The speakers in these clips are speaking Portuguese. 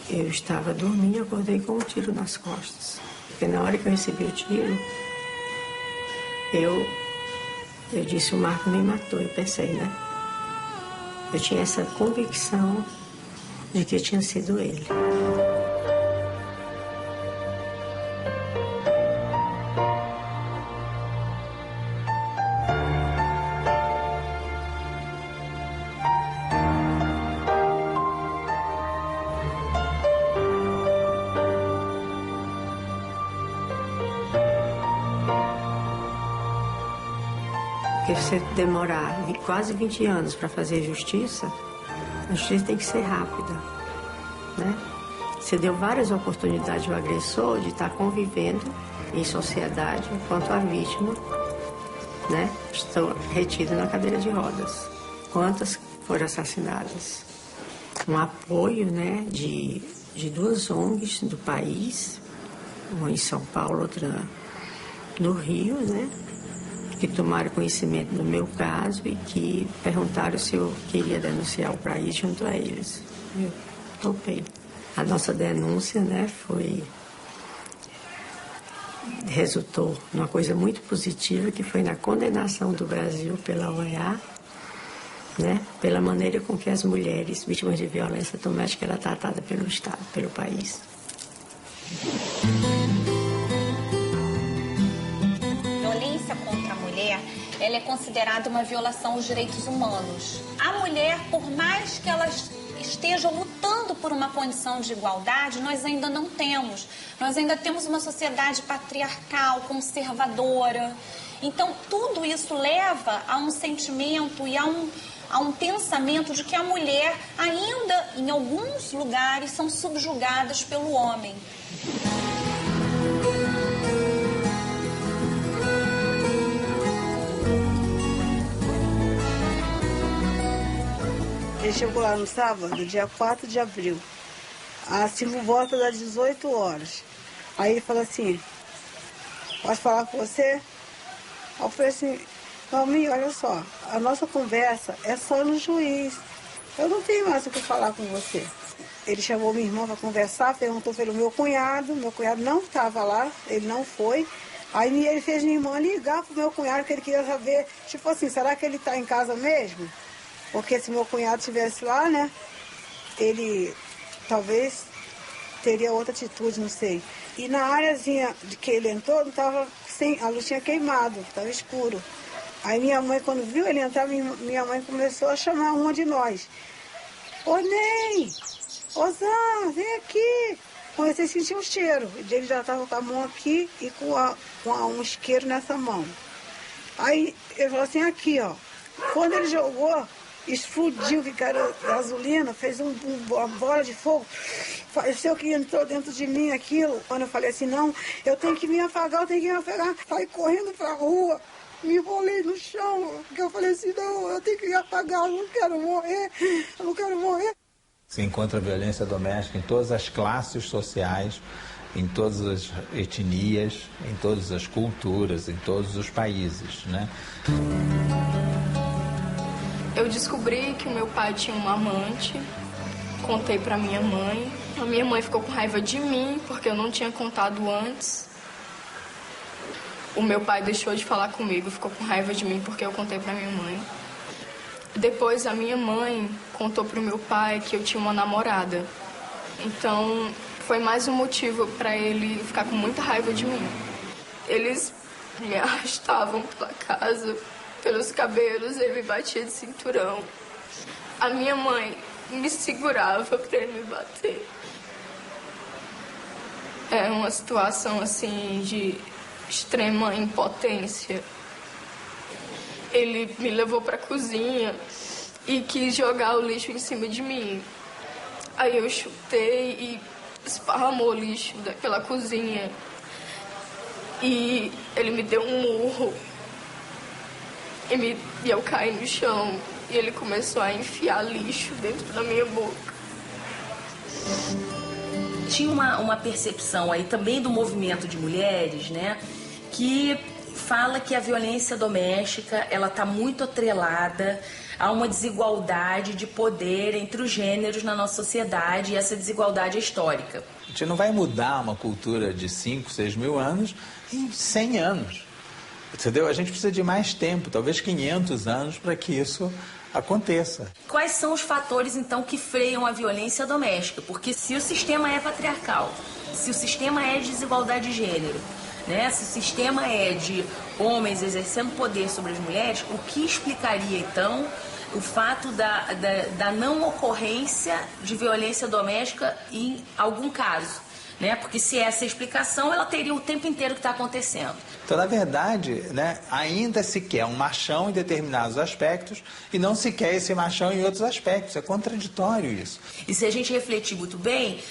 Eu estava dormindo e acordei com um tiro nas costas. Porque na hora que eu recebi o tiro, eu disse, o Marco me matou. Eu pensei, né? Eu tinha essa convicção de que tinha sido ele. Porque você demorar quase 20 anos para fazer justiça, a justiça tem que ser rápida, né? Você deu várias oportunidades ao agressor de estar convivendo em sociedade enquanto a vítima, né, estou retida na cadeira de rodas. Quantas foram assassinadas? Um apoio, né, de 2 ONGs do país, uma em São Paulo, outra no Rio, né, que tomaram conhecimento do meu caso e que perguntaram se eu queria denunciar o país junto a eles. Eu topei. A nossa denúncia, né, resultou numa coisa muito positiva, que foi na condenação do Brasil pela OEA, né, pela maneira com que as mulheres vítimas de violência doméstica eram tratadas pelo Estado, pelo país. Violência contra a mulher, ela é considerada uma violação aos direitos humanos. A mulher, por mais que ela esteja lutando por uma condição de igualdade, nós ainda não temos. Nós ainda temos uma sociedade patriarcal, conservadora. Então, tudo isso leva a um sentimento e a um pensamento de que a mulher ainda, em alguns lugares, são subjugadas pelo homem. Ele chegou lá no sábado, dia 4 de abril, assim por volta das 18 horas. Aí ele falou assim, posso falar com você? Aí eu falei assim, Valmir, olha só, a nossa conversa é só no juiz. Eu não tenho mais o que falar com você. Ele chamou minha irmã para conversar, perguntou pelo meu cunhado não estava lá, ele não foi. Aí ele fez minha irmã ligar pro meu cunhado, que ele queria saber, tipo assim, será que ele está em casa mesmo? Porque se meu cunhado estivesse lá, né, ele talvez teria outra atitude, não sei. E na áreazinha de que ele entrou, não tava sem, a luz tinha queimado, estava escuro. Aí minha mãe, quando viu ele entrar, minha mãe começou a chamar uma de nós. Ô Ney, ô Zan, vem aqui. Comecei a sentir um cheiro. Ele já estava com a mão aqui e com um isqueiro nessa mão. Aí ele falou assim, aqui, ó. Quando ele jogou, explodiu, que era gasolina, fez uma bola de fogo. Pareceu que entrou dentro de mim aquilo. Quando eu falei assim, não, eu tenho que me afagar, Saí correndo pra rua, me enrolei no chão, porque eu falei assim, não, eu tenho que me apagar, eu não quero morrer. Se encontra violência doméstica em todas as classes sociais, em todas as etnias, em todas as culturas, em todos os países, né? Eu descobri que o meu pai tinha uma amante, contei pra minha mãe. A minha mãe ficou com raiva de mim, porque eu não tinha contado antes. O meu pai deixou de falar comigo, ficou com raiva de mim porque eu contei pra minha mãe. Depois a minha mãe contou pro meu pai que eu tinha uma namorada. Então foi mais um motivo pra ele ficar com muita raiva de mim. Eles me arrastavam pela casa, pelos cabelos, ele me batia de cinturão. A minha mãe me segurava pra ele me bater. É uma situação assim de extrema impotência. Ele me levou pra cozinha e quis jogar o lixo em cima de mim. Aí eu chutei e esparramou o lixo pela cozinha. E ele me deu um murro. E eu caí no chão. E ele começou a enfiar lixo dentro da minha boca. Tinha uma percepção aí também do movimento de mulheres, né? Que fala que a violência doméstica, ela está muito atrelada há uma desigualdade de poder entre os gêneros na nossa sociedade, e essa desigualdade é histórica. A gente não vai mudar uma cultura de 5, 6 mil anos em 100 anos. Entendeu? A gente precisa de mais tempo, talvez 500 anos, para que isso aconteça. Quais são os fatores, então, que freiam a violência doméstica? Porque se o sistema é patriarcal, se o sistema é de desigualdade de gênero, né? Se o sistema é de homens exercendo poder sobre as mulheres, o que explicaria, então, o fato da não ocorrência de violência doméstica em algum caso? Né? Porque se essa é a explicação, ela teria o tempo inteiro que está acontecendo. Então, na verdade, né, ainda se quer um machão em determinados aspectos e não se quer esse machão em outros aspectos. É contraditório isso. E se a gente refletir muito bem,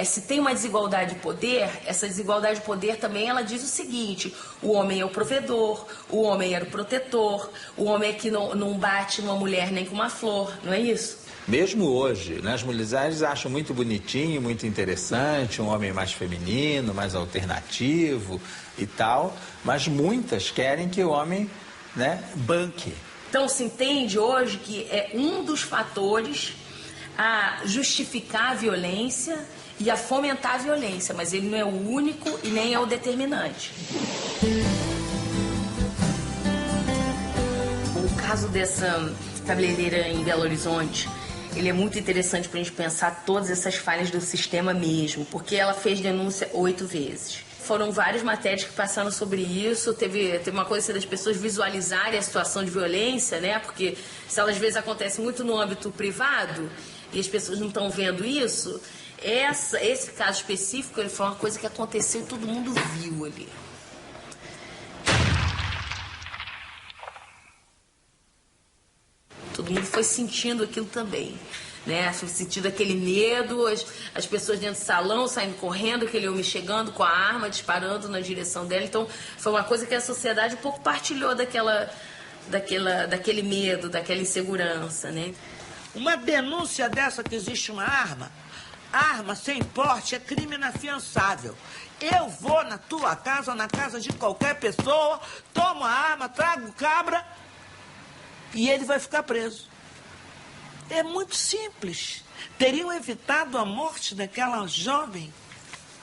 se tem uma desigualdade de poder, essa desigualdade de poder também ela diz o seguinte: o homem é o provedor, o homem era o protetor, o homem é que não bate numa mulher nem com uma flor, não é isso? Mesmo hoje, né, as mulheres acham muito bonitinho, muito interessante, um homem mais feminino, mais alternativo e tal, mas muitas querem que o homem, né, banque. Então se entende hoje que é um dos fatores a justificar a violência e a fomentar a violência, mas ele não é o único e nem é o determinante. O caso dessa cabeleireira em Belo Horizonte, ele é muito interessante para a gente pensar todas essas falhas do sistema mesmo, porque ela fez denúncia 8 vezes. Foram várias matérias que passaram sobre isso, teve uma coisa das pessoas visualizarem a situação de violência, né? Porque se ela, às vezes acontece muito no âmbito privado e as pessoas não estão vendo isso, esse caso específico ele foi uma coisa que aconteceu e todo mundo viu ali. Todo mundo foi sentindo aquilo também, né? Foi sentindo aquele medo, as pessoas dentro do salão saindo correndo, aquele homem chegando com a arma, disparando na direção dela. Então, foi uma coisa que a sociedade um pouco partilhou daquele medo, daquela insegurança, né? Uma denúncia dessa que existe uma arma sem porte é crime inafiançável. Eu vou na tua casa ou na casa de qualquer pessoa, tomo a arma, trago cabra e ele vai ficar preso. É muito simples. Teriam evitado a morte daquela jovem.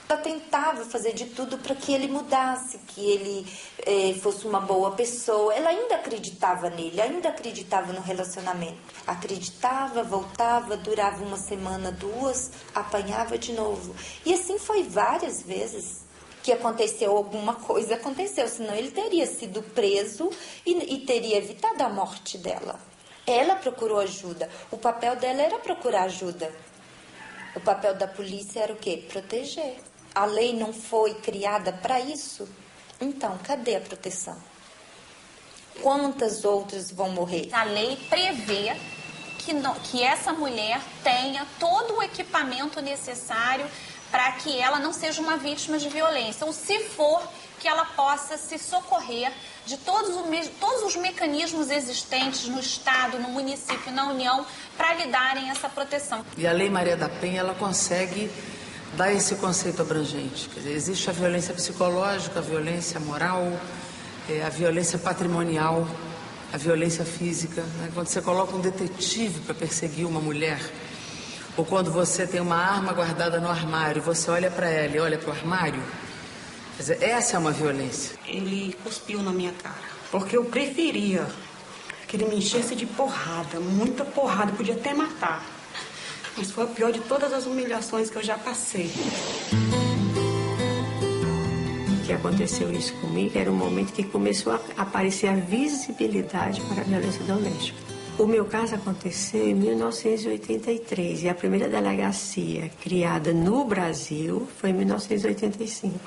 Ela tentava fazer de tudo para que ele mudasse, que ele fosse uma boa pessoa. Ela ainda acreditava nele, ainda acreditava no relacionamento. Acreditava, voltava, durava uma semana, 2, apanhava de novo. E assim foi várias vezes que aconteceu alguma coisa, aconteceu. Senão ele teria sido preso e teria evitado a morte dela. Ela procurou ajuda. O papel dela era procurar ajuda. O papel da polícia era o quê? Proteger. A lei não foi criada para isso? Então, cadê a proteção? Quantas outras vão morrer? A lei prevê que essa mulher tenha todo o equipamento necessário para que ela não seja uma vítima de violência. Ou, se for, que ela possa se socorrer de todos os mecanismos existentes no Estado, no município, na União, para lhe darem essa proteção. E a Lei Maria da Penha, ela consegue dar esse conceito abrangente. Quer dizer, existe a violência psicológica, a violência moral, a violência patrimonial, a violência física. Né? Quando você coloca um detetive para perseguir uma mulher, ou quando você tem uma arma guardada no armário, você olha para ela e olha para o armário, quer dizer, essa é uma violência. Ele cuspiu na minha cara, porque eu preferia que ele me enchesse de porrada, muita porrada, podia até matar. Mas foi a pior de todas as humilhações que eu já passei. Que aconteceu isso comigo era um momento que começou a aparecer a visibilidade para a violência doméstica. O meu caso aconteceu em 1983 e a primeira delegacia criada no Brasil foi em 1985,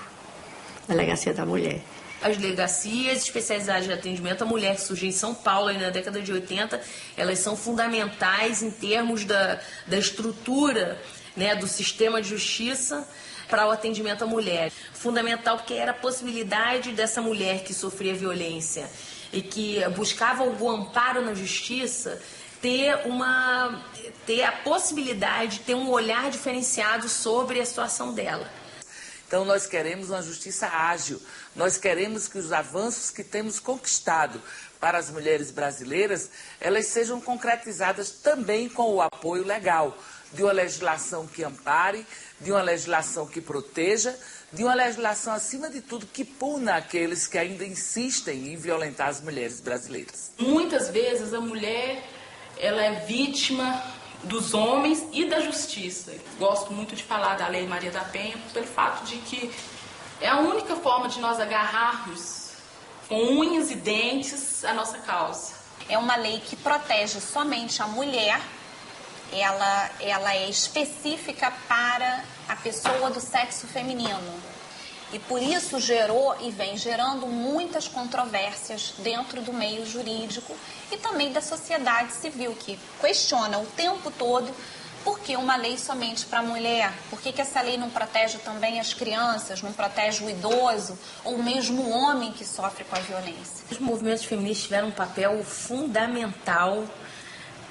Delegacia da Mulher. As delegacias especializadas de atendimento à mulher que surgiram em São Paulo aí na década de 80, elas são fundamentais em termos da estrutura, né, do sistema de justiça para o atendimento à mulher. Fundamental porque era a possibilidade dessa mulher que sofria violência e que buscava algum amparo na justiça ter a possibilidade de ter um olhar diferenciado sobre a situação dela. Então, nós queremos uma justiça ágil, nós queremos que os avanços que temos conquistado para as mulheres brasileiras, elas sejam concretizadas também com o apoio legal, de uma legislação que ampare, de uma legislação que proteja, de uma legislação, acima de tudo, que puna aqueles que ainda insistem em violentar as mulheres brasileiras. Muitas vezes a mulher, ela é vítima dos homens e da justiça. Gosto muito de falar da Lei Maria da Penha pelo fato de que é a única forma de nós agarrarmos com unhas e dentes a nossa causa. É uma lei que protege somente a mulher, ela é específica para a pessoa do sexo feminino. E por isso gerou e vem gerando muitas controvérsias dentro do meio jurídico e também da sociedade civil, que questiona o tempo todo por que uma lei somente para a mulher? Por que essa lei não protege também as crianças, não protege o idoso ou mesmo o homem que sofre com a violência? Os movimentos feministas tiveram um papel fundamental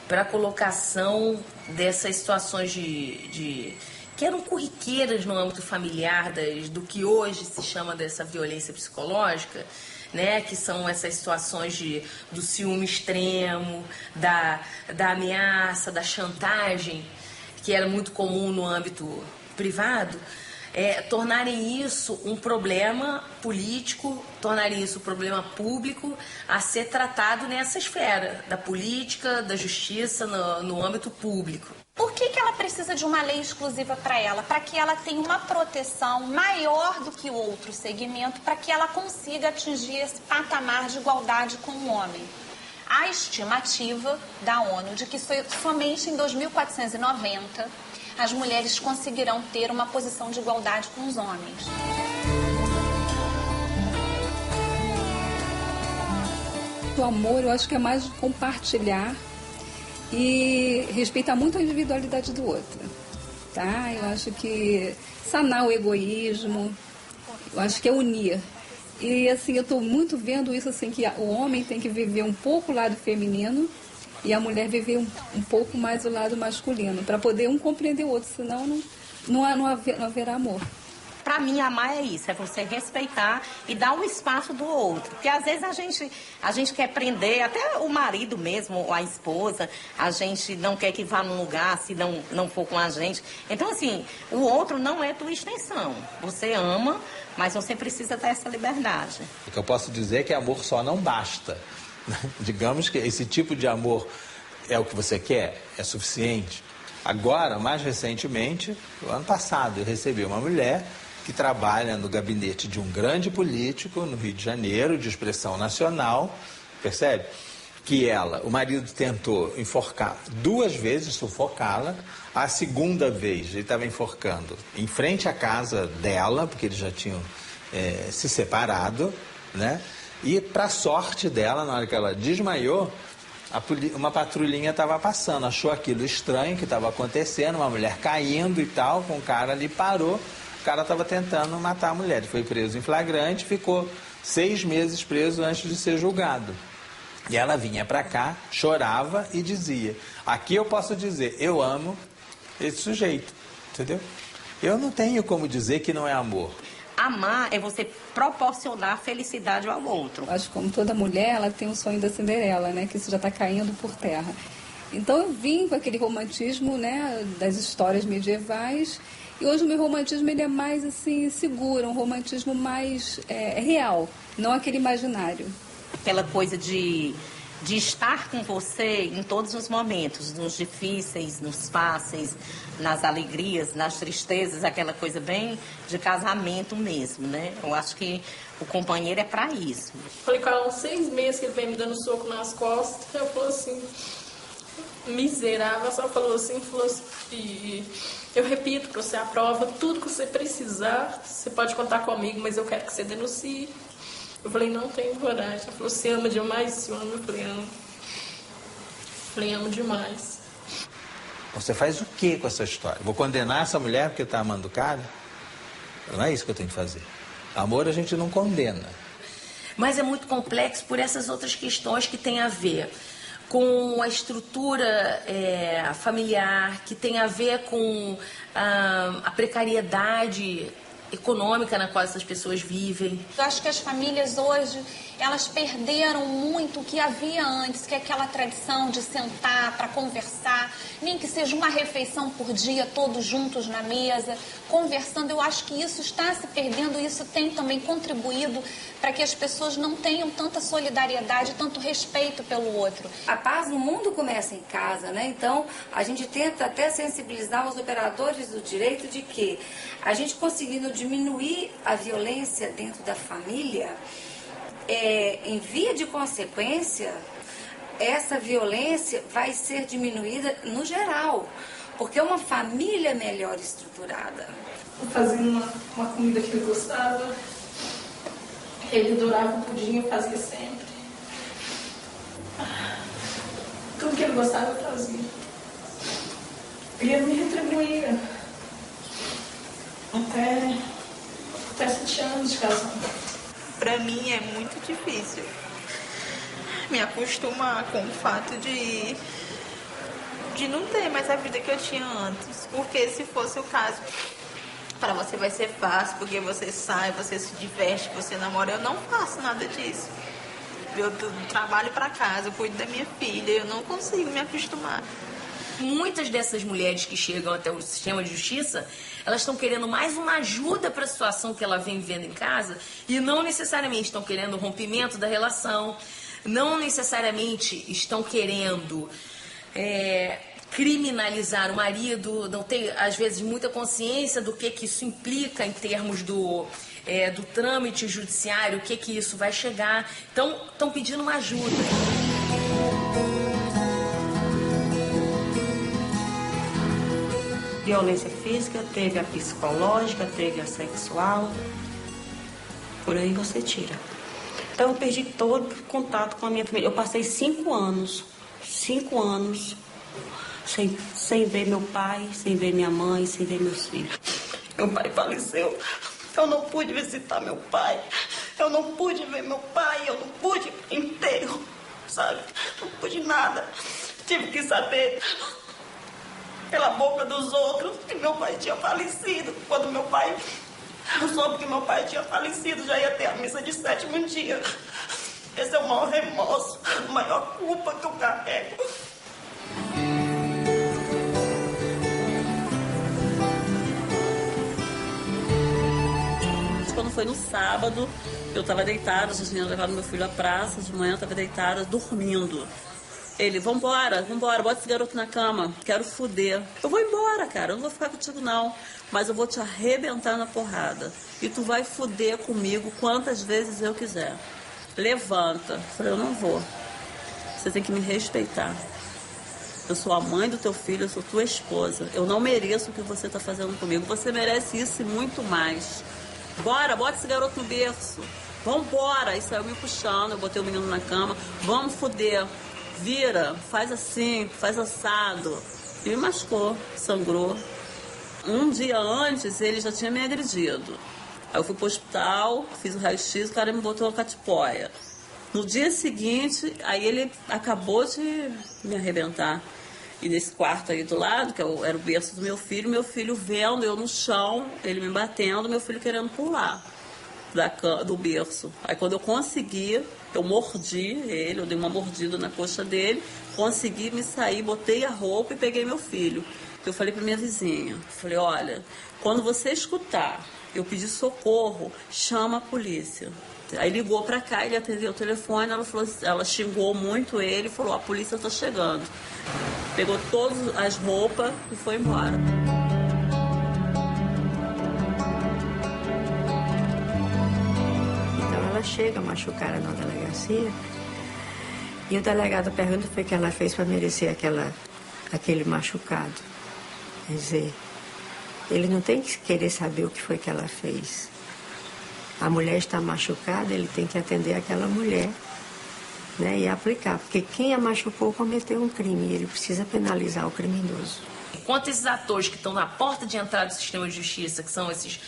para a colocação dessas situações que eram corriqueiras no âmbito familiar, do que hoje se chama dessa violência psicológica, né, que são essas situações do ciúme extremo, da ameaça, da chantagem, que era muito comum no âmbito privado, tornarem isso um problema político, tornarem isso um problema público a ser tratado nessa esfera da política, da justiça, no âmbito público. Por que ela precisa de uma lei exclusiva para ela? Para que ela tenha uma proteção maior do que o outro segmento, para que ela consiga atingir esse patamar de igualdade com o homem. Há estimativa da ONU de que somente em 2490 as mulheres conseguirão ter uma posição de igualdade com os homens. O amor, eu acho que é mais compartilhar e respeitar muito a individualidade do outro, tá? Eu acho que sanar o egoísmo, eu acho que é unir. E assim, eu estou muito vendo isso assim, que o homem tem que viver um pouco o lado feminino e a mulher viver um pouco mais o lado masculino, para poder um compreender o outro, senão não haverá amor. Para mim, amar é isso, é você respeitar e dar o espaço do outro. Porque às vezes a gente quer prender, até o marido mesmo, ou a esposa, a gente não quer que vá num lugar se não for com a gente. Então, assim, o outro não é tua extensão. Você ama, mas você precisa ter essa liberdade. O que eu posso dizer é que amor só não basta. Digamos que esse tipo de amor é o que você quer, é suficiente. Agora, mais recentemente, no ano passado, eu recebi uma mulher que trabalha no gabinete de um grande político no Rio de Janeiro, de expressão nacional, percebe? Que o marido tentou enforcar 2 vezes, sufocá-la. A segunda vez, ele estava enforcando em frente à casa dela, porque eles já tinham se separado, né? E, para sorte dela, na hora que ela desmaiou, uma patrulhinha estava passando, achou aquilo estranho que estava acontecendo, uma mulher caindo e tal, com o cara ali, parou. O cara estava tentando matar a mulher. Ele foi preso em flagrante, ficou 6 meses preso antes de ser julgado. E ela vinha para cá, chorava e dizia: aqui eu posso dizer, eu amo esse sujeito, entendeu? Eu não tenho como dizer que não é amor. Amar é você proporcionar felicidade ao outro. Acho que como toda mulher, ela tem o sonho da Cinderela, né? Que isso já está caindo por terra. Então eu vim com aquele romantismo, né? Das histórias medievais. E hoje o meu romantismo ele é mais assim, seguro, um romantismo mais real, não aquele imaginário. Aquela coisa de estar com você em todos os momentos, nos difíceis, nos fáceis, nas alegrias, nas tristezas, aquela coisa bem de casamento mesmo, né? Eu acho que o companheiro é para isso. Falei com ela há uns 6 meses que ele vem me dando soco nas costas, eu falei assim, miserável, ela só falou assim, e eu repito para você a prova, tudo que você precisar, você pode contar comigo, mas eu quero que você denuncie. Eu falei, não tenho coragem. Ela falou, você ama demais esse homem? Eu falei, amo. Falei, amo demais. Você faz o que com essa história? Vou condenar essa mulher porque está amando o cara? Não é isso que eu tenho que fazer. Amor a gente não condena. Mas é muito complexo por essas outras questões que têm a ver com a estrutura familiar, que tem a ver com a precariedade econômica na qual essas pessoas vivem. Eu acho que as famílias hoje, elas perderam muito o que havia antes, que é aquela tradição de sentar para conversar, nem que seja uma refeição por dia, todos juntos na mesa, conversando. Eu acho que isso está se perdendo e isso tem também contribuído para que as pessoas não tenham tanta solidariedade, tanto respeito pelo outro. A paz no mundo começa em casa, né? Então, a gente tenta até sensibilizar os operadores do direito de que a gente conseguindo diminuir a violência dentro da família, em via de consequência, essa violência vai ser diminuída no geral, porque é uma família melhor estruturada. Fazendo uma comida que ele gostava, ele adorava o pudim, eu fazia sempre. Tudo que ele gostava eu fazia. E ele me retribuía. Até 7 anos de casado. Pra mim é muito difícil me acostumar com o fato de não ter mais a vida que eu tinha antes. Porque se fosse o caso, para você vai ser fácil, porque você sai, você se diverte, você namora. Eu não faço nada disso. Eu trabalho para casa, eu cuido da minha filha, eu não consigo me acostumar. Muitas dessas mulheres que chegam até o sistema de justiça, elas estão querendo mais uma ajuda para a situação que ela vem vivendo em casa e não necessariamente estão querendo o rompimento da relação, não necessariamente estão querendo criminalizar o marido, não tem, às vezes, muita consciência do que isso implica em termos do trâmite judiciário, o que isso vai chegar. Então, estão pedindo uma ajuda. Violência física, teve a psicológica, teve a sexual. Por aí você tira. Então eu perdi todo contato com a minha família. Eu passei 5 anos sem ver meu pai, sem ver minha mãe, sem ver meus filhos. Meu pai faleceu. Eu não pude visitar meu pai. Eu não pude ver meu pai. Eu não pude enterro, sabe? Não pude nada. Tive que saber pela boca dos outros que meu pai tinha falecido. Quando eu soube que meu pai tinha falecido, já ia ter a missa de 7º dia. Esse é o maior remorso, a maior culpa que eu carrego. Quando foi no sábado, eu estava deitada, já tinha levado meu filho à praça, de manhã eu estava deitada, dormindo. Ele, vambora, bota esse garoto na cama, quero foder. Eu vou embora, cara, eu não vou ficar contigo não, mas eu vou te arrebentar na porrada. E tu vai foder comigo quantas vezes eu quiser. Levanta. Eu falei, eu não vou. Você tem que me respeitar. Eu sou a mãe do teu filho, eu sou tua esposa. Eu não mereço o que você tá fazendo comigo. Você merece isso e muito mais. Bora, bota esse garoto no berço. Vambora. E saiu me puxando, eu botei o menino na cama. Vamos foder. Vira, faz assim, faz assado. E me machucou, sangrou. Um dia antes, ele já tinha me agredido. Aí eu fui pro hospital, fiz o raio-x, o cara me botou uma catipóia. No dia seguinte, aí ele acabou de me arrebentar. E nesse quarto aí do lado, que era o berço do meu filho vendo eu no chão, ele me batendo, meu filho querendo pular do berço. Aí quando eu consegui, eu mordi ele, eu dei uma mordida na coxa dele, consegui me sair, botei a roupa e peguei meu filho. Eu falei pra minha vizinha, falei, olha, quando você escutar eu pedir socorro, chama a polícia. Aí ligou pra cá, ele atendeu o telefone, ela xingou muito ele, falou, a polícia tá chegando. Pegou todas as roupas e foi embora. Chega machucada na delegacia e o delegado pergunta o que ela fez para merecer aquele machucado. Quer dizer, ele não tem que querer saber o que foi que ela fez. A mulher está machucada, ele tem que atender aquela mulher, né, e aplicar, porque quem a machucou cometeu um crime, ele precisa penalizar o criminoso. Enquanto esses atores que estão na porta de entrada do sistema de justiça, que são esses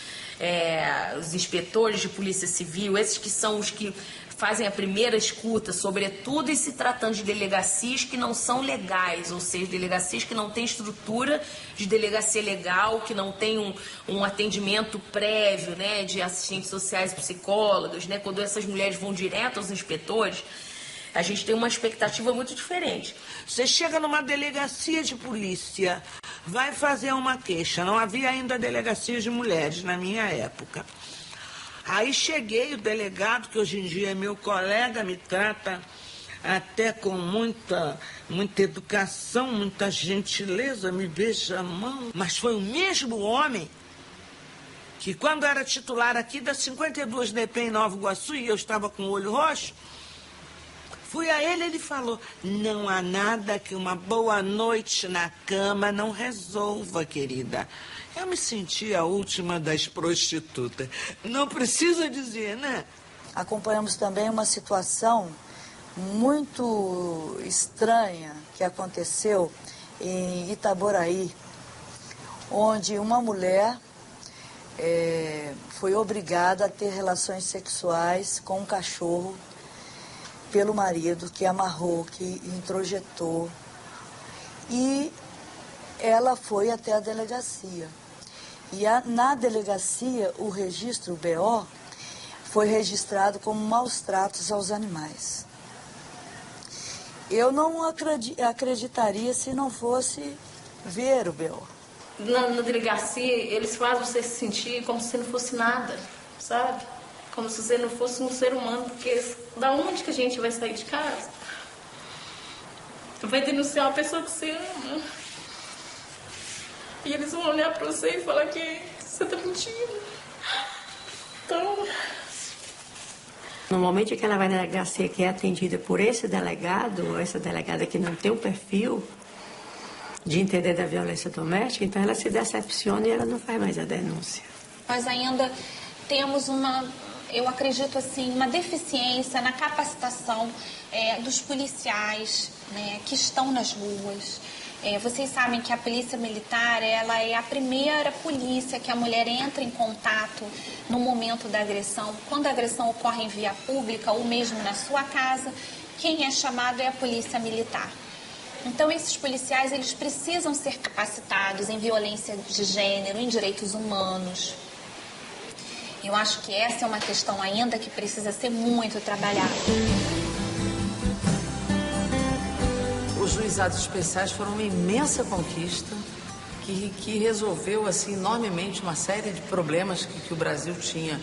os inspetores de polícia civil, esses que são os que fazem a primeira escuta, sobretudo em se tratando de delegacias que não são legais, ou seja, delegacias que não têm estrutura de delegacia legal, que não tem um atendimento prévio, né, de assistentes sociais e psicólogos, né, quando essas mulheres vão direto aos inspetores, a gente tem uma expectativa muito diferente. Você chega numa delegacia de polícia, vai fazer uma queixa. Não havia ainda delegacias de mulheres na minha época. Aí cheguei, o delegado, que hoje em dia é meu colega, me trata até com muita educação, muita gentileza, me beija a mão. Mas foi o mesmo homem que, quando era titular aqui da 52 DP em Nova Iguaçu, e eu estava com o olho roxo, fui a ele falou, não há nada que uma boa noite na cama não resolva, querida. Eu me senti a última das prostitutas. Não precisa dizer, né? Acompanhamos também uma situação muito estranha que aconteceu em Itaboraí, onde uma mulher foi obrigada a ter relações sexuais com um cachorro pelo marido, que amarrou, que introjetou. E ela foi até a delegacia. E na delegacia, o registro, o BO, foi registrado como maus tratos aos animais. Eu não acreditaria se não fosse ver o BO. Na delegacia, eles fazem você se sentir como se não fosse nada, sabe? Como se você não fosse um ser humano, porque da onde que a gente vai sair de casa? Vai denunciar uma pessoa que você ama. E eles vão olhar pra você e falar que você tá mentindo. Então... No momento em que ela vai na delegacia, que é atendida por esse delegado, ou essa delegada que não tem o perfil de entender da violência doméstica, então ela se decepciona e ela não faz mais a denúncia. Nós ainda temos eu acredito assim, uma deficiência na capacitação dos policiais, né, que estão nas ruas. Vocês sabem que a polícia militar, ela é a primeira polícia que a mulher entra em contato no momento da agressão. Quando a agressão ocorre em via pública ou mesmo na sua casa, quem é chamado é a polícia militar. Então, esses policiais, eles precisam ser capacitados em violência de gênero, em direitos humanos. Eu acho que essa é uma questão ainda que precisa ser muito trabalhada. Os juizados especiais foram uma imensa conquista que resolveu assim, enormemente uma série de problemas que o Brasil tinha.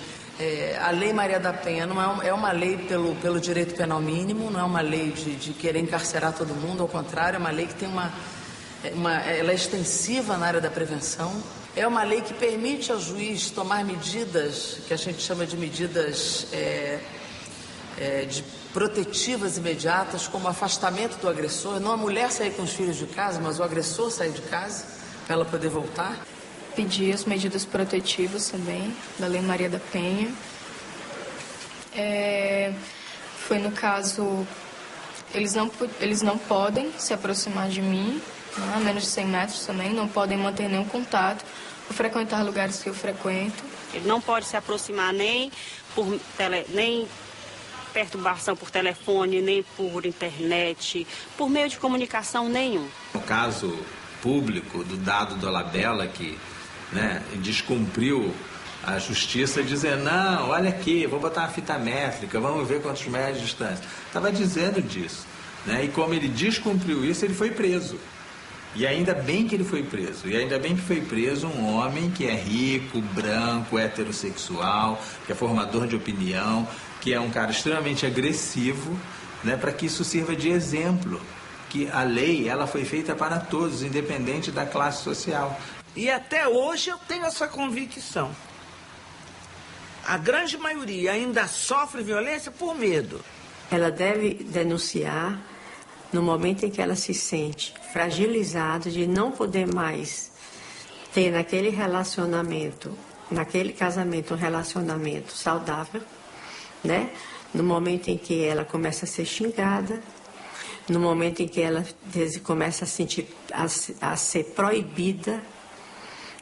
A Lei Maria da Penha não é uma lei pelo direito penal mínimo, não é uma lei de querer encarcerar todo mundo, ao contrário, é uma lei que tem ela é extensiva na área da prevenção. É uma lei que permite ao juiz tomar medidas, que a gente chama de medidas de protetivas imediatas, como afastamento do agressor, não a mulher sair com os filhos de casa, mas o agressor sair de casa, para ela poder voltar. Pedir as medidas protetivas também, da Lei Maria da Penha. Foi no caso, eles não podem se aproximar de mim, a menos de 100 metros também, não podem manter nenhum contato, ou frequentar lugares que eu frequento. Ele não pode se aproximar nem perturbação por telefone, nem por internet, por meio de comunicação nenhum. No caso público do Dado Dolabella, que descumpriu a justiça, dizendo, não, olha aqui, vou botar uma fita métrica, vamos ver quantos metros de distância. Estava dizendo disso. E como ele descumpriu isso, ele foi preso. E ainda bem que ele foi preso. E ainda bem que foi preso um homem que é rico, branco, heterossexual, que é formador de opinião, que é um cara extremamente agressivo, para que isso sirva de exemplo. Que a lei, ela foi feita para todos, independente da classe social. E até hoje eu tenho essa convicção. A grande maioria ainda sofre violência por medo. Ela deve denunciar no momento em que ela se sente fragilizada de não poder mais ter naquele casamento, um relacionamento saudável, No momento em que ela começa a ser xingada, no momento em que ela começa a ser proibida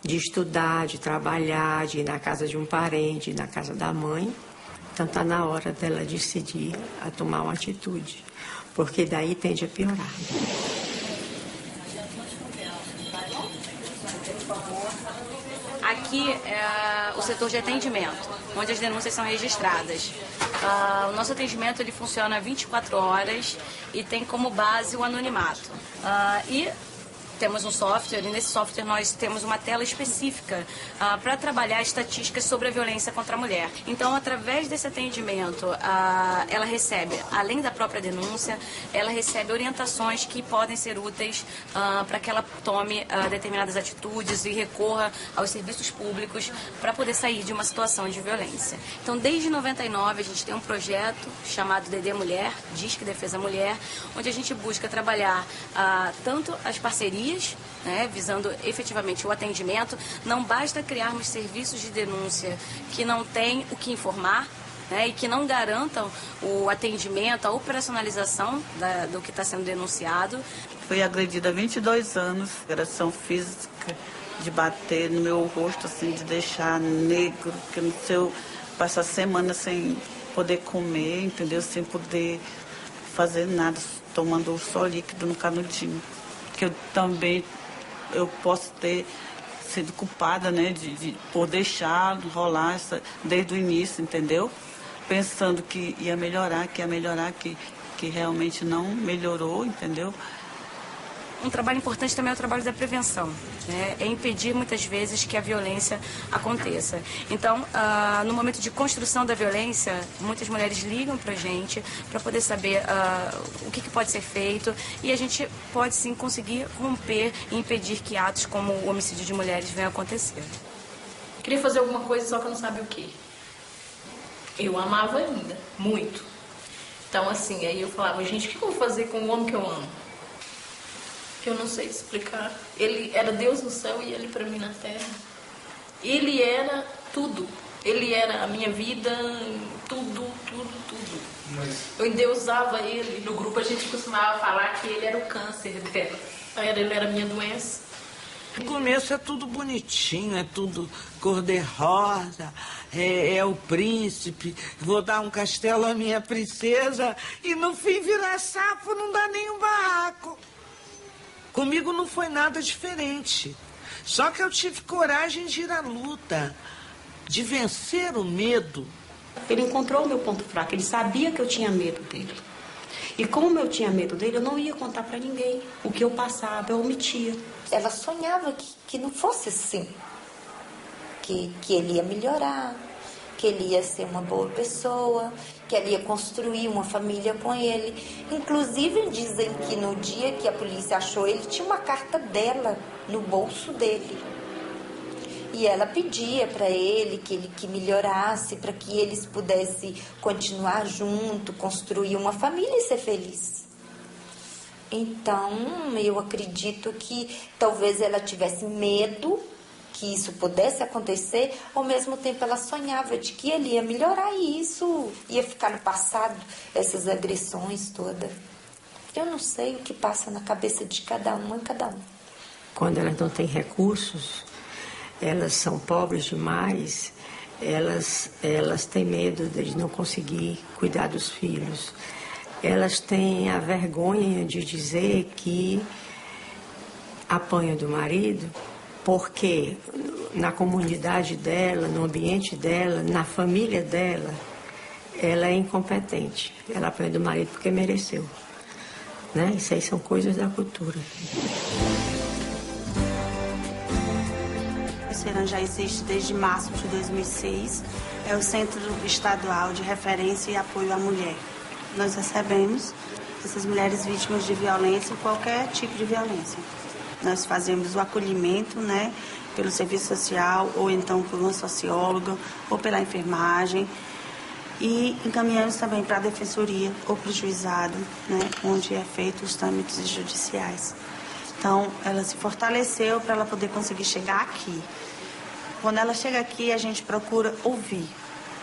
de estudar, de trabalhar, de ir na casa de um parente, na casa da mãe. Então está na hora dela decidir a tomar uma atitude, porque daí tende a piorar. Aqui é o setor de atendimento, onde as denúncias são registradas. O nosso atendimento ele funciona 24 horas e tem como base o anonimato. E temos um software, e nesse software nós temos uma tela específica para trabalhar estatísticas sobre a violência contra a mulher. Então, através desse atendimento, ela recebe, além da própria denúncia, ela recebe orientações que podem ser úteis para que ela tome determinadas atitudes e recorra aos serviços públicos para poder sair de uma situação de violência. Então, desde 99, a gente tem um projeto chamado DD Mulher, Disque Defesa Mulher, onde a gente busca trabalhar tanto as parcerias, né, visando efetivamente o atendimento. Não basta criarmos serviços de denúncia que não têm o que informar, né, e que não garantam o atendimento, a operacionalização do que está sendo denunciado. Fui agredida há 22 anos, agressão física, de bater no meu rosto, assim, de deixar negro, que não sei, eu passar semana sem poder comer, entendeu? Sem poder fazer nada, tomando só líquido no canudinho. Que eu também posso ter sido culpada, né, por deixar rolar desde o início, entendeu? Pensando que ia melhorar, que realmente não melhorou, entendeu? Um trabalho importante também é o trabalho da prevenção, né? É impedir muitas vezes que a violência aconteça. Então, no momento de construção da violência, muitas mulheres ligam para a gente para poder saber o que pode ser feito, e a gente pode sim conseguir romper e impedir que atos como o homicídio de mulheres venham a acontecer. Queria fazer alguma coisa, só que eu não sabia o quê. Eu amava ainda, muito. Então, assim, aí eu falava, gente, o que eu vou fazer com o homem que eu amo? Que eu não sei explicar. Ele era Deus no céu e ele para mim na terra. Ele era tudo. Ele era a minha vida, tudo. Eu endeusava ele. No grupo a gente costumava falar que ele era o câncer dela. Ele era a minha doença. No começo é tudo bonitinho, é tudo cor-de-rosa, é o príncipe, vou dar um castelo à minha princesa, e no fim virar sapo não dá nem um barraco. Comigo não foi nada diferente. Só que eu tive coragem de ir à luta, de vencer o medo. Ele encontrou o meu ponto fraco, ele sabia que eu tinha medo dele. E como eu tinha medo dele, eu não ia contar para ninguém. O que eu passava, eu omitia. Ela sonhava que não fosse assim. Que ele ia melhorar, que ele ia ser uma boa pessoa, que ela ia construir uma família com ele. Inclusive, dizem que no dia que a polícia achou ele, tinha uma carta dela no bolso dele. E ela pedia para ele que melhorasse, para que eles pudessem continuar junto, construir uma família e ser feliz. Então, eu acredito que talvez ela tivesse medo que isso pudesse acontecer, ao mesmo tempo ela sonhava de que ele ia melhorar e isso ia ficar no passado, essas agressões todas. Eu não sei o que passa na cabeça de cada um em cada um. Quando elas não têm recursos, elas são pobres demais, elas têm medo de não conseguir cuidar dos filhos. Elas têm a vergonha de dizer que apanham do marido, porque na comunidade dela, no ambiente dela, na família dela, ela é incompetente. Ela apanha do marido porque mereceu. Né? Isso aí são coisas da cultura. O Seran já existe desde março de 2006. É o Centro Estadual de Referência e Apoio à Mulher. Nós recebemos essas mulheres vítimas de violência, qualquer tipo de violência. Nós fazemos o acolhimento, né, pelo serviço social, ou então por uma socióloga, ou pela enfermagem. E encaminhamos também para a defensoria ou para o juizado, né, onde é feito os trâmites judiciais. Então, ela se fortaleceu para ela poder conseguir chegar aqui. Quando ela chega aqui, a gente procura ouvir.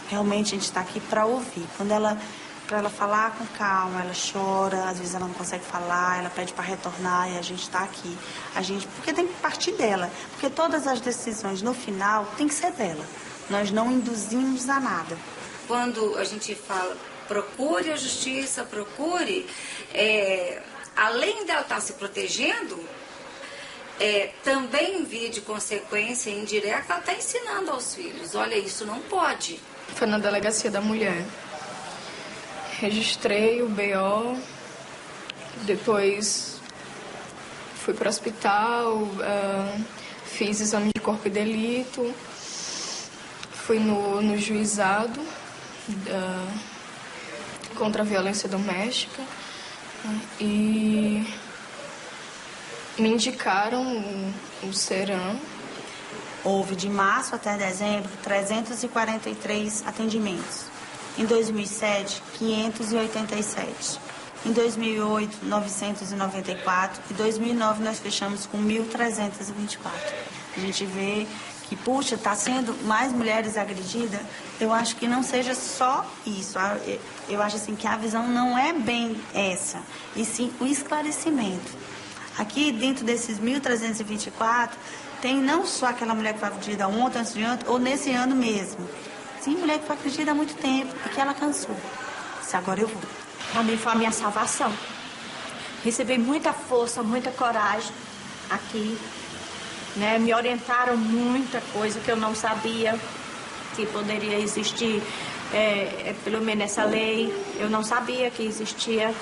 Realmente, a gente está aqui para ouvir. Para ela falar com calma, ela chora, às vezes ela não consegue falar, ela pede para retornar e a gente está aqui. Porque tem que partir dela, porque todas as decisões no final tem que ser dela. Nós não induzimos a nada. quando a gente fala procure a justiça, procure, além dela estar se protegendo, também, em via de consequência indireta, ela está ensinando aos filhos, olha, isso não pode. Foi na delegacia da mulher. Registrei o BO, depois fui para o hospital, fiz exame de corpo e delito, fui no juizado contra a violência doméstica e me indicaram o CERAM. Houve de março até dezembro 343 atendimentos. Em 2007, 587. Em 2008, 994. Em 2009, nós fechamos com 1.324. A gente vê que, puxa, está sendo mais mulheres agredidas. Eu acho que não seja só isso. Eu acho assim que a visão não é bem essa, e sim o esclarecimento. Aqui, dentro desses 1.324, tem não só aquela mulher que foi agredida ontem, antes de ontem, ou nesse ano mesmo. Sim, mulher que foi agredida há muito tempo e que ela cansou. Se agora eu vou. Para mim foi a minha salvação. Recebi muita força, muita coragem aqui. Né? Me orientaram muita coisa que eu não sabia que poderia existir, pelo menos essa lei. Eu não sabia que existia.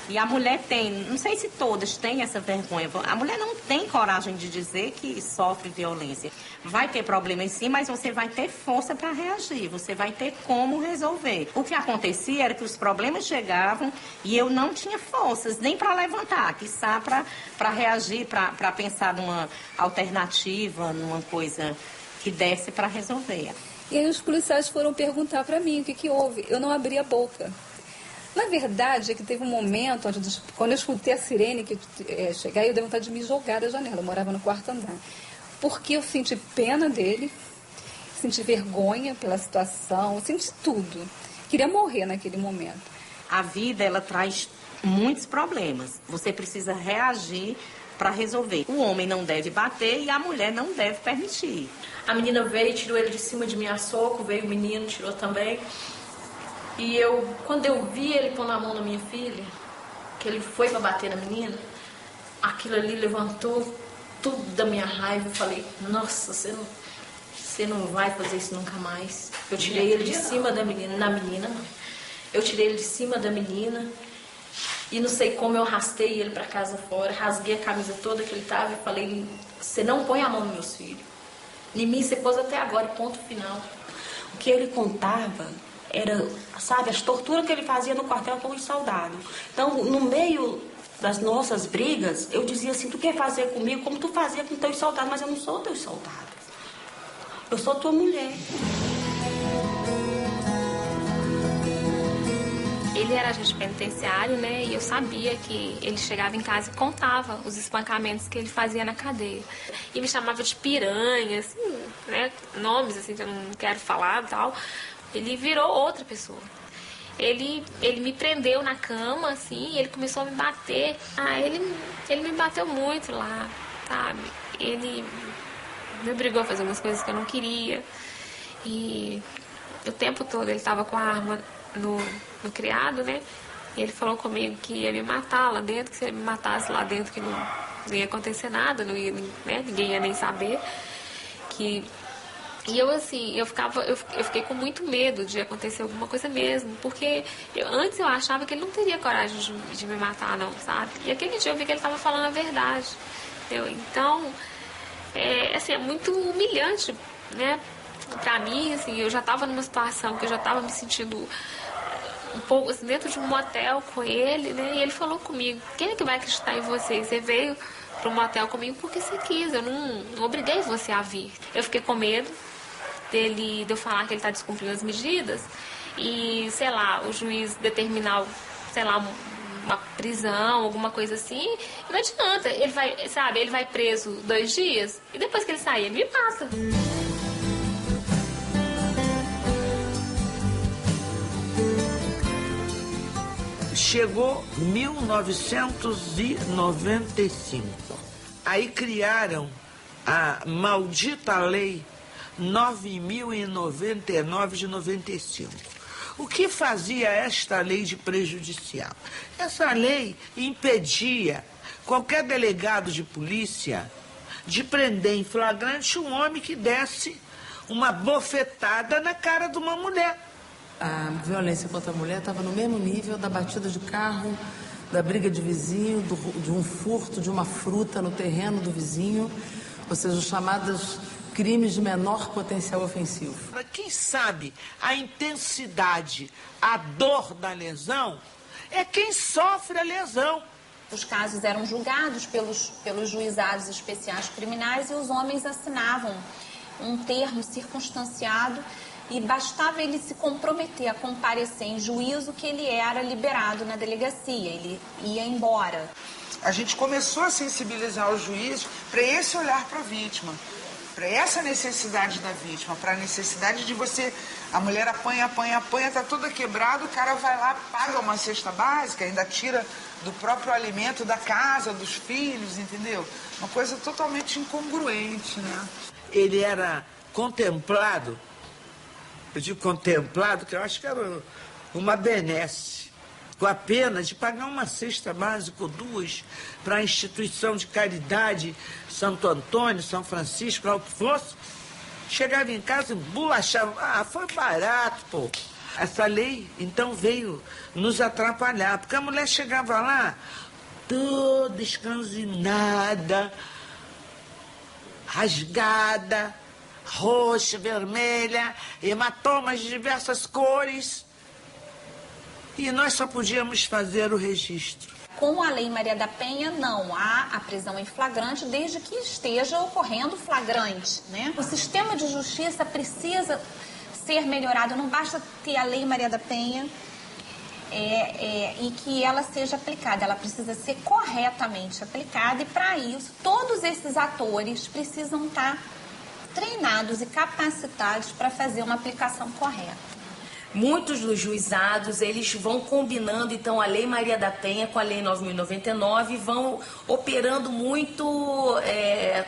E a mulher tem, não sei se todas têm essa vergonha, a mulher não tem coragem de dizer que sofre violência. Vai ter problema em si, mas você vai ter força para reagir, você vai ter como resolver. O que acontecia era que os problemas chegavam e eu não tinha forças nem para levantar, quiçá para reagir, para pensar numa alternativa, numa coisa que desse para resolver. E aí os policiais foram perguntar para mim o que houve. Eu não abri a boca. Na verdade, é que teve um momento onde, quando eu escutei a sirene chegar, eu dei vontade de me jogar da janela. Eu morava no quarto andar. Porque eu senti pena dele, senti vergonha pela situação, eu senti tudo. Queria morrer naquele momento. A vida, ela traz muitos problemas. Você precisa reagir para resolver. O homem não deve bater e a mulher não deve permitir. A menina veio, tirou ele de cima de mim a soco, veio o menino, tirou também. E quando eu vi ele pondo a mão na minha filha, que ele foi para bater na menina, aquilo ali levantou tudo da minha raiva. Eu falei, nossa, você não vai fazer isso nunca mais. Eu tirei ele de cima da menina, eu tirei ele de cima da menina e não sei como eu arrastei ele para casa fora, rasguei a camisa toda que ele tava e falei, você não põe a mão nos meus filhos. Em mim você pôs até agora, ponto final. O que ele contava era, sabe, as torturas que ele fazia no quartel com os soldados. Então, no meio das nossas brigas, eu dizia assim, tu quer fazer comigo como tu fazia com teus soldados, mas eu não sou teus soldados. Eu sou tua mulher. Ele era agente penitenciário, né, e eu sabia que ele chegava em casa e contava os espancamentos que ele fazia na cadeia. E me chamava de piranha, assim, né, nomes assim que eu não quero falar e tal. Ele virou outra pessoa. Ele me prendeu na cama, assim, e ele começou a me bater. Ele me bateu muito lá, sabe? Ele me obrigou a fazer umas coisas que eu não queria. E o tempo todo ele estava com a arma no criado, né? E ele falou comigo que ia me matar lá dentro, que se ele me matasse lá dentro que não ia acontecer nada, não ia, né? Ninguém ia nem saber. E eu, assim, eu fiquei com muito medo de acontecer alguma coisa mesmo, porque antes eu achava que ele não teria coragem de me matar, não, sabe? E aquele dia eu vi que ele estava falando a verdade, entendeu? Então, assim, é muito humilhante, né? Pra mim, assim, eu já estava numa situação que eu já estava me sentindo um pouco, assim, dentro de um motel com ele, né? E ele falou comigo, quem é que vai acreditar em você? Você veio para um motel comigo porque você quis, eu não obriguei você a vir. Eu fiquei com medo de eu falar que ele está descumprindo as medidas e, sei lá, o juiz determinar, sei lá, uma prisão, alguma coisa assim, não adianta. Ele vai, sabe, ele vai preso 2 dias e depois que ele sair, ele me mata. Chegou 1995. Aí criaram a maldita lei 9.099 de 95. O que fazia esta lei de prejudicial? Essa lei impedia qualquer delegado de polícia de prender em flagrante um homem que desse uma bofetada na cara de uma mulher. A violência contra a mulher estava no mesmo nível da batida de carro, da briga de vizinho, de um furto de uma fruta no terreno do vizinho, ou seja, os chamados crimes de menor potencial ofensivo. Quem sabe a intensidade, a dor da lesão, é quem sofre a lesão. Os casos eram julgados pelos juizados especiais criminais e os homens assinavam um termo circunstanciado e bastava ele se comprometer a comparecer em juízo que ele era liberado na delegacia, ele ia embora. A gente começou a sensibilizar os juízes para esse olhar para a vítima, para essa necessidade da vítima, para a necessidade de você... A mulher apanha, tá toda quebrada, o cara vai lá, paga uma cesta básica, ainda tira do próprio alimento da casa, dos filhos, entendeu? Uma coisa totalmente incongruente, né? Ele era contemplado, eu digo contemplado, que eu acho que era uma benesse, com a pena de pagar uma cesta básica ou duas para a instituição de caridade Santo Antônio, São Francisco, para o que fosse. Chegava em casa e bolachava. Ah, foi barato, pô. Essa lei, então, veio nos atrapalhar, porque a mulher chegava lá toda escanzinada, rasgada, roxa, vermelha, hematomas de diversas cores. E nós só podíamos fazer o registro. Com a Lei Maria da Penha, não há a prisão em flagrante desde que esteja ocorrendo flagrante, né? O sistema de justiça precisa ser melhorado, não basta ter a Lei Maria da Penha e que ela seja aplicada, ela precisa ser corretamente aplicada e, para isso, todos esses atores precisam estar treinados e capacitados para fazer uma aplicação correta. Muitos dos juizados, eles vão combinando, então, a Lei Maria da Penha com a Lei 9.099 e vão operando muito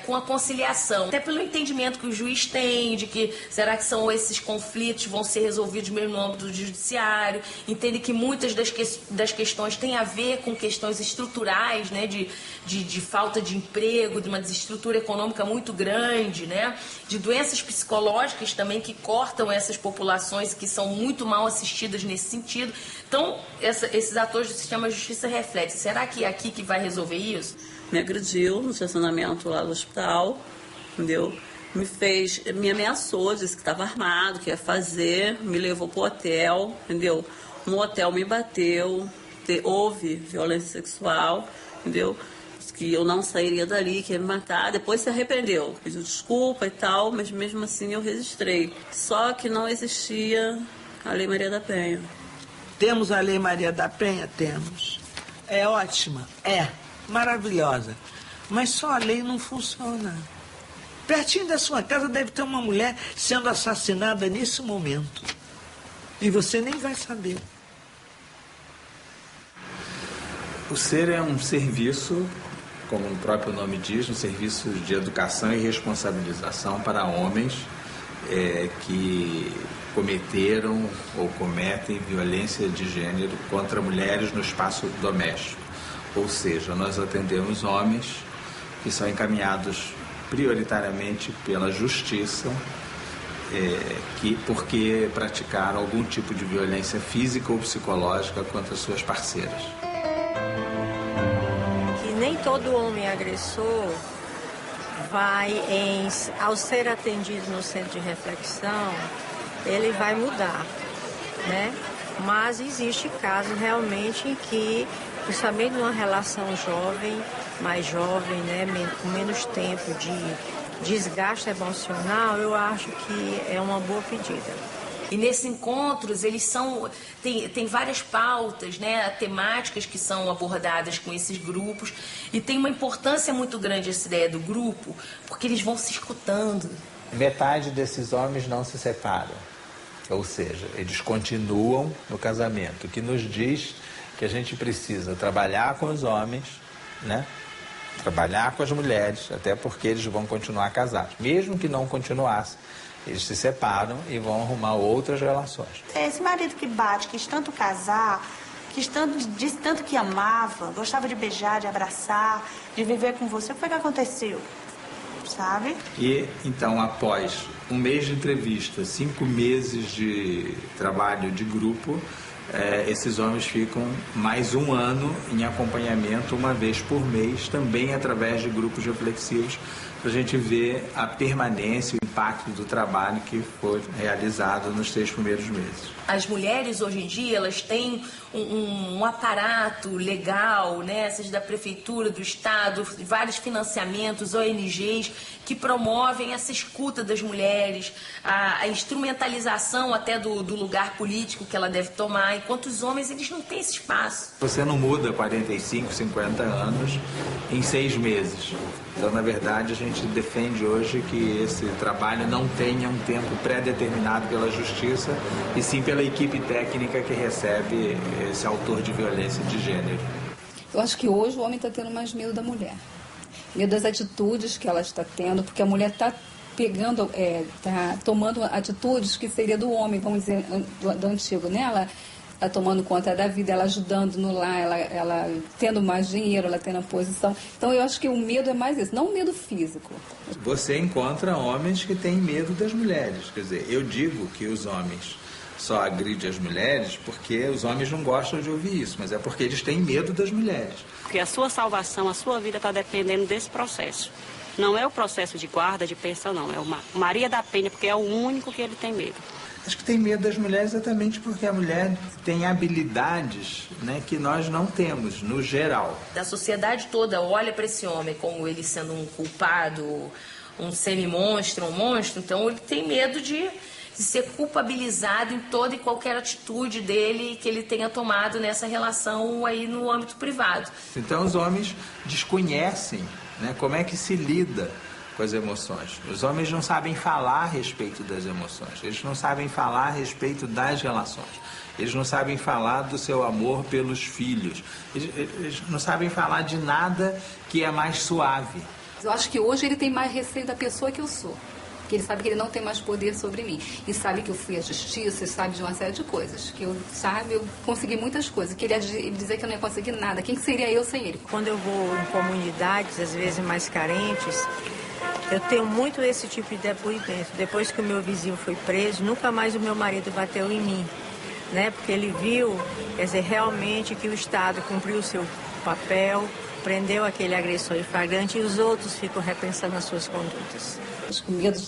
com a conciliação. Até pelo entendimento que o juiz tem, de que será que são esses conflitos vão ser resolvidos mesmo no âmbito do judiciário, entende que muitas das questões têm a ver com questões estruturais, né, de falta de emprego, de uma desestrutura econômica muito grande, né, de doenças psicológicas também que cortam essas populações que são muito mal assistidas nesse sentido. Então, esses atores do sistema de justiça refletem. Será que é aqui que vai resolver isso? Me agrediu no estacionamento lá do hospital, entendeu? Me ameaçou, disse que estava armado, que ia fazer, me levou pro hotel, entendeu? No hotel me bateu, houve violência sexual, entendeu? Que eu não sairia dali, que ia me matar. Depois se arrependeu, pediu desculpa e tal, mas mesmo assim eu registrei. Só que não existia a Lei Maria da Penha. Temos a Lei Maria da Penha? Temos. É ótima, é maravilhosa, mas só a lei não funciona. Pertinho da sua casa deve ter uma mulher sendo assassinada nesse momento. E você nem vai saber. O SER é um serviço, como o próprio nome diz, um serviço de educação e responsabilização para homens que cometeram ou cometem violência de gênero contra mulheres no espaço doméstico. Ou seja, nós atendemos homens que são encaminhados prioritariamente pela justiça porque praticaram algum tipo de violência física ou psicológica contra suas parceiras. Que nem todo homem agressor vai, ao ser atendido no centro de reflexão, ele vai mudar, né? Mas existe casos realmente em que, principalmente numa relação mais jovem, né, com menos tempo de desgaste emocional, eu acho que é uma boa pedida. E nesses encontros, eles tem várias pautas, né, temáticas que são abordadas com esses grupos, e tem uma importância muito grande essa ideia do grupo, porque eles vão se escutando. Metade desses homens não se separam, ou seja, eles continuam no casamento, o que nos diz que a gente precisa trabalhar com os homens, né? Trabalhar com as mulheres, até porque eles vão continuar casados. Mesmo que não continuassem, eles se separam e vão arrumar outras relações. Esse marido que bate, quis tanto casar, disse tanto que amava, gostava de beijar, de abraçar, de viver com você, o que foi que aconteceu? Sabe? E, então, após um mês de entrevista, 5 meses de trabalho de grupo, esses homens ficam mais 1 ano em acompanhamento, uma vez por mês, também através de grupos reflexivos, para a gente ver a permanência, o impacto do trabalho que foi realizado nos 3 primeiros meses. As mulheres, hoje em dia, elas têm um aparato legal, né, seja da prefeitura, do estado, vários financiamentos, ONGs, que promovem essa escuta das mulheres, a instrumentalização até do lugar político que ela deve tomar, enquanto os homens, eles não têm esse espaço. Você não muda 45, 50 anos em 6 meses. Então, na verdade, a gente defende hoje que esse trabalho não tenha um tempo pré-determinado pela justiça, e sim pela equipe técnica que recebe esse autor de violência de gênero. Eu acho que hoje o homem está tendo mais medo da mulher. Medo das atitudes que ela está tendo, porque a mulher está pegando, está tomando atitudes que seria do homem, vamos dizer, do antigo, né? Ela está tomando conta da vida, ela ajudando no lar, ela tendo mais dinheiro, ela tendo a posição. Então eu acho que o medo é mais isso, não o medo físico. Você encontra homens que têm medo das mulheres. Quer dizer, eu digo que os homens só agridem as mulheres porque os homens não gostam de ouvir isso, mas é porque eles têm medo das mulheres. Porque a sua salvação, a sua vida está dependendo desse processo. Não é o processo de guarda, de pensão, não. É o Maria da Penha, porque é o único que ele tem medo. Acho que tem medo das mulheres exatamente porque a mulher tem habilidades, né, que nós não temos, no geral. A sociedade toda olha para esse homem como ele sendo um culpado, um semi-monstro, um monstro, então ele tem medo de ser culpabilizado em toda e qualquer atitude dele que ele tenha tomado nessa relação aí no âmbito privado. Então os homens desconhecem, né, como é que se lida com as emoções. Os homens não sabem falar a respeito das emoções, eles não sabem falar a respeito das relações, eles não sabem falar do seu amor pelos filhos, eles não sabem falar de nada que é mais suave. Eu acho que hoje ele tem mais receio da pessoa que eu sou. Porque ele sabe que ele não tem mais poder sobre mim. E sabe que eu fui à justiça, e sabe de uma série de coisas. Que eu consegui muitas coisas. Que ele dizia que eu não ia conseguir nada. Quem seria eu sem ele? Quando eu vou em comunidades, às vezes mais carentes, eu tenho muito esse tipo de depoimento. Depois que o meu vizinho foi preso, nunca mais o meu marido bateu em mim, né? Porque ele viu, quer dizer, realmente que o Estado cumpriu o seu papel, prendeu aquele agressor em flagrante e os outros ficam repensando as suas condutas. Acho que o medo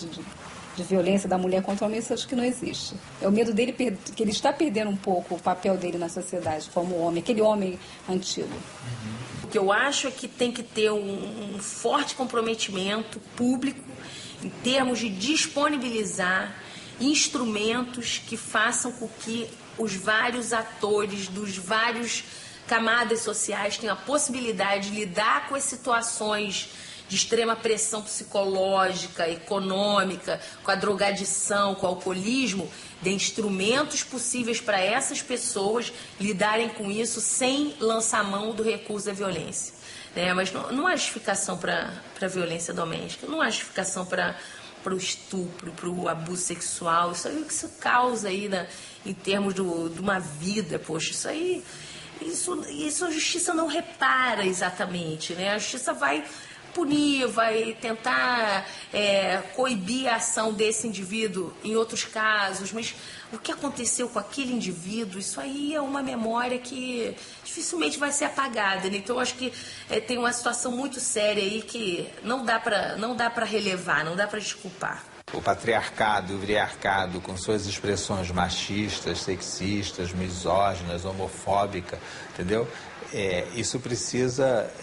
de violência da mulher contra o homem, isso acho que não existe. É o medo dele, que ele está perdendo um pouco o papel dele na sociedade como homem, aquele homem antigo. O que eu acho é que tem que ter um forte comprometimento público em termos de disponibilizar instrumentos que façam com que os vários atores dos vários camadas sociais tenham a possibilidade de lidar com as situações de extrema pressão psicológica, econômica, com a drogadição, com o alcoolismo, de instrumentos possíveis para essas pessoas lidarem com isso sem lançar mão do recurso da violência. Né? Mas não há justificação para a violência doméstica, não há justificação para o estupro, para o abuso sexual. Isso aí é o que isso causa aí, né, em termos de uma vida, poxa, isso a justiça não repara exatamente, né? A justiça vai punir, vai tentar coibir a ação desse indivíduo em outros casos, mas o que aconteceu com aquele indivíduo, isso aí é uma memória que dificilmente vai ser apagada, né? Então eu acho que tem uma situação muito séria aí que não dá para relevar, não dá para desculpar. O patriarcado e o viriarcado, com suas expressões machistas, sexistas, misóginas, homofóbicas, entendeu? Isso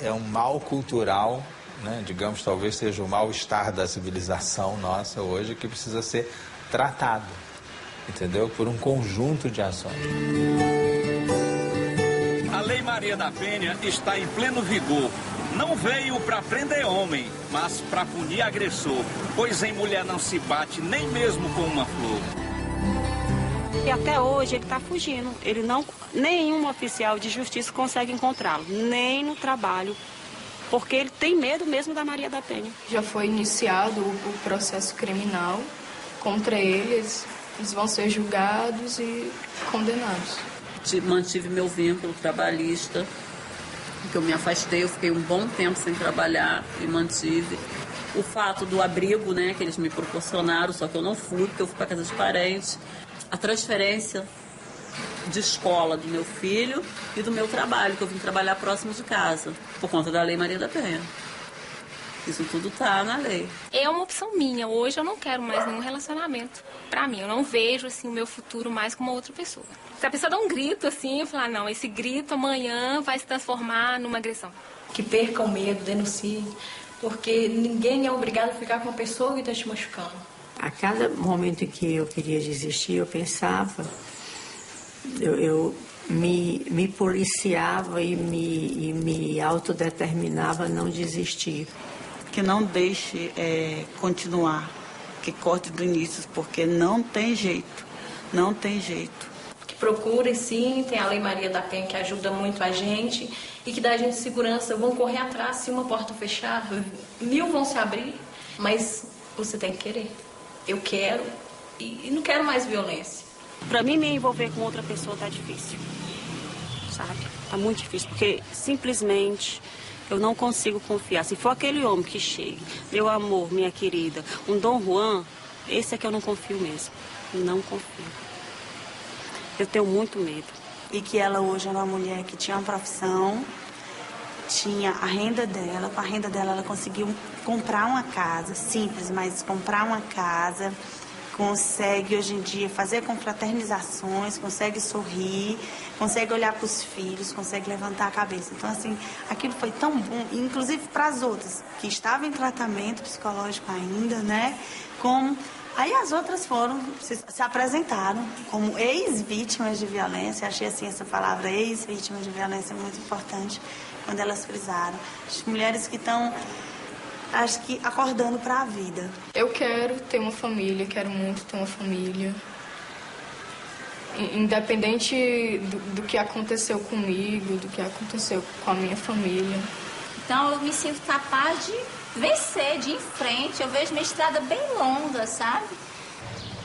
é um mal cultural, né? Digamos, talvez seja o mal-estar da civilização nossa hoje, que precisa ser tratado, entendeu? Por um conjunto de ações. A Lei Maria da Penha está em pleno vigor. Não veio para prender homem, mas para punir agressor, pois em mulher não se bate nem mesmo com uma flor. E até hoje ele está fugindo. Nenhum oficial de justiça consegue encontrá-lo, nem no trabalho, porque ele tem medo mesmo da Maria da Penha. Já foi iniciado o processo criminal contra eles vão ser julgados e condenados. Mantive meu vínculo trabalhista, que eu me afastei, eu fiquei um bom tempo sem trabalhar e mantive. O fato do abrigo, né, que eles me proporcionaram, só que eu não fui, porque eu fui para casa de parentes. A transferência de escola do meu filho e do meu trabalho, que eu vim trabalhar próximo de casa, por conta da Lei Maria da Penha. Isso tudo tá na lei. É uma opção minha. Hoje eu não quero mais nenhum relacionamento. Pra mim, eu não vejo assim o meu futuro mais como outra pessoa. Se a pessoa dá um grito assim, eu falo, não, esse grito amanhã vai se transformar numa agressão. Que perca o medo, denuncie, porque ninguém é obrigado a ficar com uma pessoa que está te machucando. A cada momento em que eu queria desistir, eu pensava, eu me policiava e me autodeterminava a não desistir. Que não deixe continuar, que corte do início, porque não tem jeito, não tem jeito. Que procurem sim, tem a Lei Maria da Penha que ajuda muito a gente e que dá a gente segurança. Vão correr atrás se uma porta fechar, 1000 vão se abrir, mas você tem que querer. Eu quero e não quero mais violência. Pra mim, me envolver com outra pessoa tá difícil, sabe? Tá muito difícil, porque simplesmente eu não consigo confiar. Se for aquele homem que chega, meu amor, minha querida, um Dom Juan, esse é que eu não confio mesmo. Não confio. Eu tenho muito medo. E que ela hoje é uma mulher que tinha uma profissão, tinha a renda dela, com a renda dela ela conseguiu comprar uma casa, simples, mas comprar uma casa, consegue hoje em dia fazer confraternizações, consegue sorrir, consegue olhar para os filhos, consegue levantar a cabeça. Então, assim, aquilo foi tão bom, inclusive para as outras que estavam em tratamento psicológico ainda, né? Como aí as outras foram, se apresentaram como ex-vítimas de violência. Achei assim essa palavra ex-vítima de violência muito importante quando elas frisaram. As mulheres que estão, acho que, acordando para a vida. Eu quero ter uma família, quero muito ter uma família. Independente do que aconteceu comigo, do que aconteceu com a minha família. Então eu me sinto capaz de vencer, de ir em frente. Eu vejo minha estrada bem longa, sabe?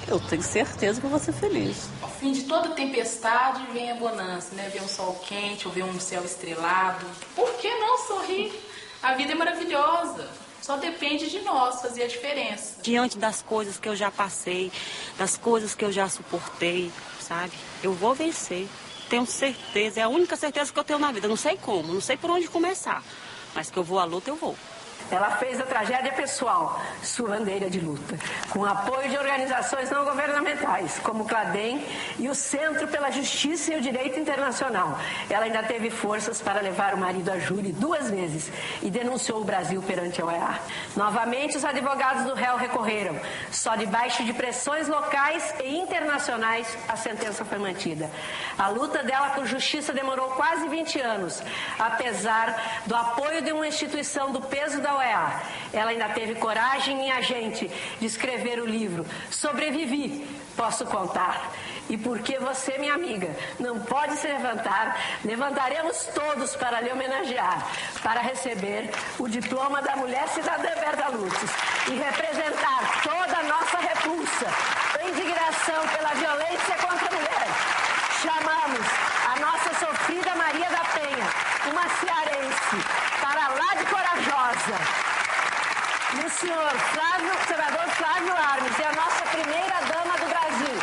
Eu tenho certeza que eu vou ser feliz. Ao fim de toda tempestade vem a bonança, né? Ver um sol quente ou ver um céu estrelado. Por que não sorrir? A vida é maravilhosa. Só depende de nós fazer a diferença. Diante das coisas que eu já passei, das coisas que eu já suportei, sabe? Eu vou vencer. Tenho certeza, é a única certeza que eu tenho na vida. Não sei como, não sei por onde começar, mas que eu vou à luta, eu vou. Ela fez a tragédia pessoal sua bandeira de luta, com apoio de organizações não governamentais, como o CLADEM e o Centro pela Justiça e o Direito Internacional. Ela ainda teve forças para levar o marido a júri 2 vezes e denunciou o Brasil perante a OEA. Novamente, os advogados do réu recorreram. Só debaixo de pressões locais e internacionais, a sentença foi mantida. A luta dela por justiça demorou quase 20 anos, apesar do apoio de uma instituição do peso da OEA. Ela ainda teve coragem e agente de escrever o livro Sobrevivi, Posso Contar. E porque você, minha amiga, não pode se levantar, levantaremos todos para lhe homenagear, para receber o diploma da Mulher Cidadã Berta Lutz e representar toda a nossa repulsa e indignação pela violência contra a mulher. Chamamos a nossa sofrida Maria da Penha, uma cearense, para lá de corajosa. E o senador Flávio Armes e a nossa primeira dama do Brasil,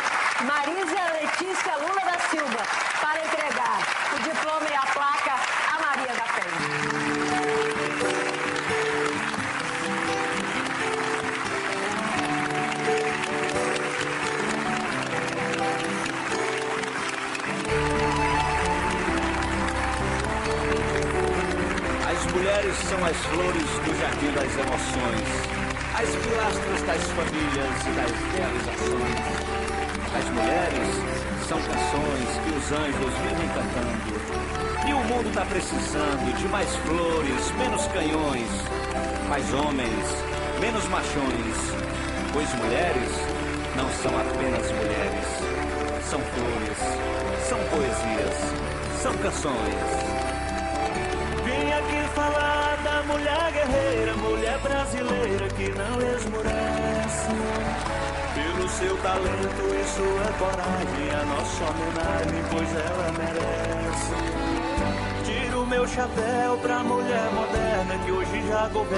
Marisa Letícia Lula da Silva, para entregar o diploma e a placa a Maria da Penha. As mulheres são as flores do jardim das emoções, as pilastras das famílias e das realizações. As mulheres são canções que os anjos vivem cantando. E o mundo está precisando de mais flores, menos canhões, mais homens, menos machões. Pois mulheres não são apenas mulheres, são flores, são poesias, são canções. Vim aqui falar da mulher guerreira, mulher brasileira que não esmorece. Pelo Pelo seu talento e sua coragem, a nossa homenagem, pois ela merece. Tiro meu chapéu pra mulher moderna que hoje já governa.